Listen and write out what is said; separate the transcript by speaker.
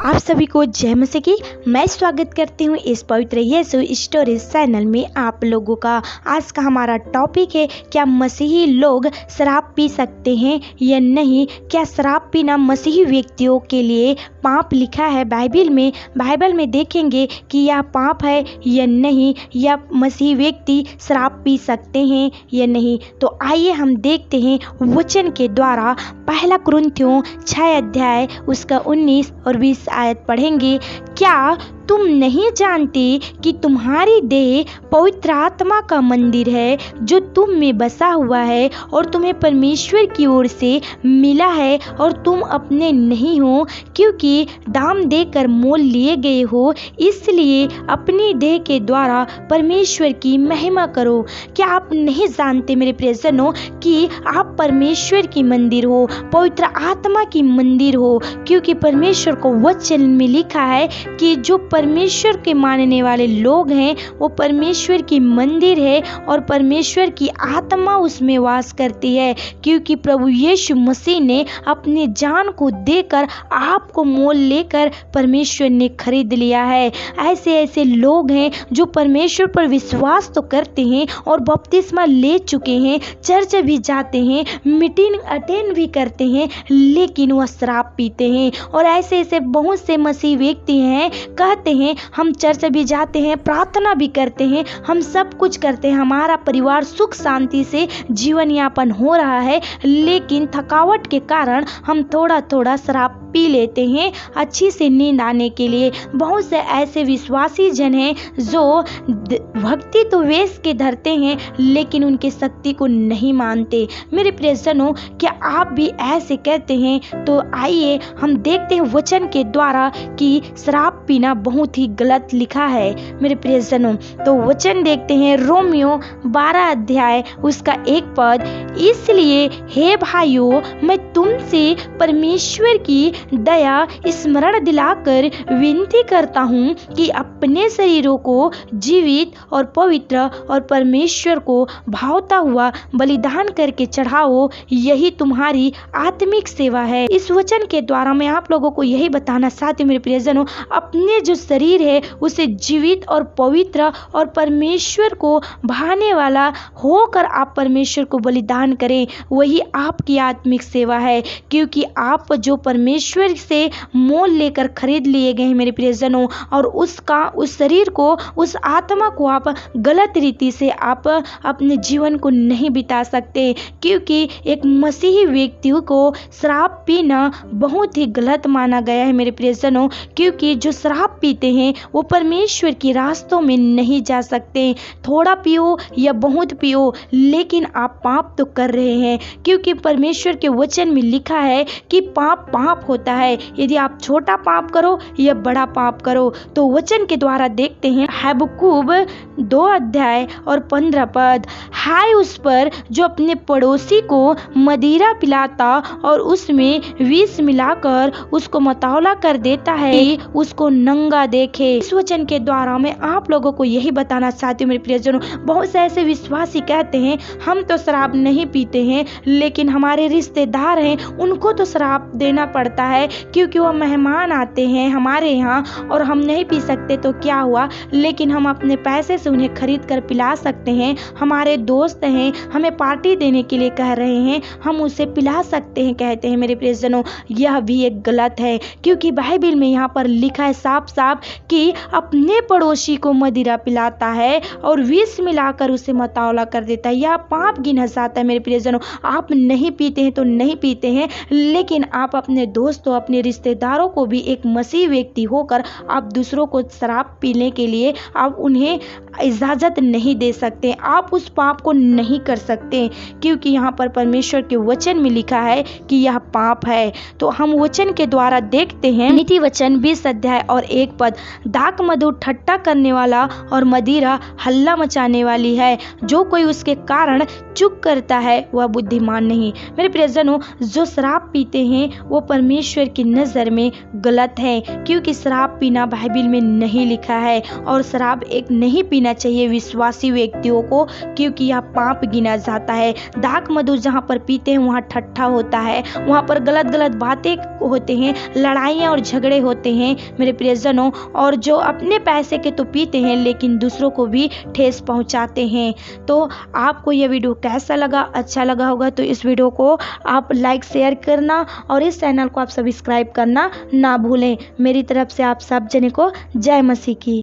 Speaker 1: आप सभी को जय मसीह की। मैं स्वागत करती हूँ इस पवित्र यीशु स्टोरीज चैनल में आप लोगों का। आज का हमारा टॉपिक है, क्या मसीही लोग शराब पी सकते हैं या नहीं। क्या शराब पीना मसीही व्यक्तियों के लिए पाप लिखा है बाइबल में देखेंगे कि यह पाप है या नहीं, या मसीही व्यक्ति शराब पी सकते हैं या नहीं। तो आइए हम देखते हैं वचन के द्वारा। पहला कुरिन्थियों 6 अध्याय उसका 19 और 20 आयत पढ़ेंगे। क्या तुम नहीं जानते कि तुम्हारी देह पवित्र आत्मा का मंदिर है जो तुम में बसा हुआ है और तुम्हें परमेश्वर की ओर से मिला है, और तुम अपने नहीं हो क्योंकि दाम देकर मोल लिए गए हो। इसलिए अपनी देह के द्वारा परमेश्वर की महिमा करो। क्या आप नहीं जानते मेरे प्रियजनों कि आप परमेश्वर की मंदिर हो, पवित्र आत्मा की मंदिर हो, क्योंकि परमेश्वर को वचन में लिखा है कि जो परमेश्वर के मानने वाले लोग हैं वो परमेश्वर की मंदिर है और परमेश्वर की आत्मा उसमें वास करती है, क्योंकि प्रभु यीशु मसीह ने अपनी जान को देकर आपको मोल लेकर परमेश्वर ने खरीद लिया है। ऐसे लोग हैं जो परमेश्वर पर विश्वास तो करते हैं और बपतिस्मा ले चुके हैं, चर्च भी जाते हैं, मीटिंग अटेंड भी करते हैं, लेकिन वह शराब पीते हैं। और ऐसे बहुत से मसीह व्यक्ति हैं, कहते हैं हम चर्च भी जाते हैं, प्रार्थना भी करते हैं, हम सब कुछ करते हैं, हमारा परिवार सुख शांति से जीवन यापन हो रहा है, लेकिन थकावट के कारण हम थोड़ा शराब पी लेते हैं अच्छी से नींद आने के लिए। बहुत से ऐसे विश्वासी जन हैं जो भक्ति तो वेश के धरते हैं लेकिन उनकी शक्ति को नहीं मानते। मेरे प्रियजनों, क्या आप भी ऐसे कहते हैं? तो आइए हम देखते हैं वचन के द्वारा कि शराब पीना बहुत ही गलत लिखा है। मेरे प्रियजनों, तो वचन देखते हैं रोमियो 12 अध्याय उसका 1 पद। इसलिए हे भाइयों, मैं तुमसे परमेश्वर की दया स्मरण दिलाकर विनती करता हूँ कि अपने शरीरों को जीवित और पवित्र और परमेश्वर को भावता हुआ बलिदान करके चढ़ाओ, यही तुम्हारी आत्मिक सेवा है। इस वचन के द्वारा मैं आप लोगों को यही बताना चाहती हूँ मेरे प्रियजनों, अपने जो शरीर है उसे जीवित और पवित्र और परमेश्वर को भाने वाला होकर आप परमेश्वर को बलिदान करें, वही आपकी आत्मिक सेवा है, क्योंकि आप जो परमेश्वर से मोल लेकर खरीद लिए गए हैं मेरे प्रियजनों, और उस शरीर को, उस आत्मा को आप गलत रीति से आप अपने जीवन को नहीं बिता सकते, क्योंकि एक मसीही व्यक्ति को शराब पीना बहुत ही गलत माना गया है मेरे प्रियजनों, क्योंकि जो शराब पीते हैं वो परमेश्वर के रास्तों में नहीं जा सकते। थोड़ा पियो या बहुत पियो, लेकिन आप पाप तो कर रहे हैं, क्योंकि परमेश्वर के वचन में लिखा है कि पाप होता है, यदि आप छोटा पाप करो या बड़ा पाप करो। तो वचन के द्वारा देखते हैं हबक्कूक 2 अध्याय और 15 पद। हाय उस पर जो अपने पड़ोसी को मदिरा पिलाता और उसमें विष मिलाकर उसको मतौला कर देता है, उसको नंगा देखे। इस वचन के द्वारा मैं आप लोगों को यही बताना चाहती हूँ मेरे प्रियजनों, बहुत से ऐसे विश्वासी कहते हैं हम तो शराब नहीं पीते हैं, लेकिन हमारे रिश्तेदार हैं उनको तो शराब देना पड़ता है, क्योंकि वो मेहमान आते हैं हमारे यहाँ और हम नहीं पी सकते तो क्या हुआ, लेकिन हम अपने पैसे से उन्हें खरीद कर पिला सकते हैं। हमारे दोस्त हैं, हमें पार्टी देने के लिए कह रहे हैं, हम उसे पिला सकते हैं, कहते हैं मेरे प्रियजनों। यह भी एक गलत है, क्योंकि बाइबल में यहाँ पर लिखा है साफ कि अपने पड़ोसी को मदिरा पिलाता है और विष मिलाकर उसे मतौला कर देता है, यह पाप गिना जाता है मेरे प्रियजनों। आप नहीं पीते हैं तो नहीं पीते हैं, लेकिन आप अपने दोस्तों, अपने रिश्तेदारों को भी एक मसीह व्यक्ति होकर आप दूसरों को शराब पीने के लिए आप उन्हें इजाजत नहीं दे सकते, आप उस पाप को नहीं कर सकते, क्योंकि यहाँ पर परमेश्वर के वचन में लिखा है कि यह पाप है। तो हम वचन के द्वारा देखते हैं नीति वचन 20 अध्याय और 1 विपद। दाक मधु ठट्टा करने वाला और मदिरा हल्ला मचाने वाली है। जो कोई उसके कारण चुप करता है वह बुद्धिमान नहीं। मेरे प्रियजनों, जो शराब पीते हैं वो परमेश्वर की नज़र में गलत है, क्योंकि शराब पीना बाइबल में नहीं लिखा है और शराब एक नहीं पीना चाहिए विश्वासी व्यक्तियों को, क्योंकि यह पाप गिना जाता है। दाक मधु जहाँ पर पीते हैं वहाँ ठट्ठा होता है, वहाँ पर गलत गलत बातें होते हैं, लड़ाइयाँ और झगड़े होते हैं मेरे प्रियजनों। और जो अपने पैसे के तो पीते हैं लेकिन दूसरों को भी ठेस पहुँचाते हैं। तो आपको यह वीडियो कैसा लगा? अच्छा लगा होगा तो इस वीडियो को आप लाइक शेयर करना और इस चैनल को आप सब्सक्राइब करना ना भूलें। मेरी तरफ से आप सब जने को जय मसीह की।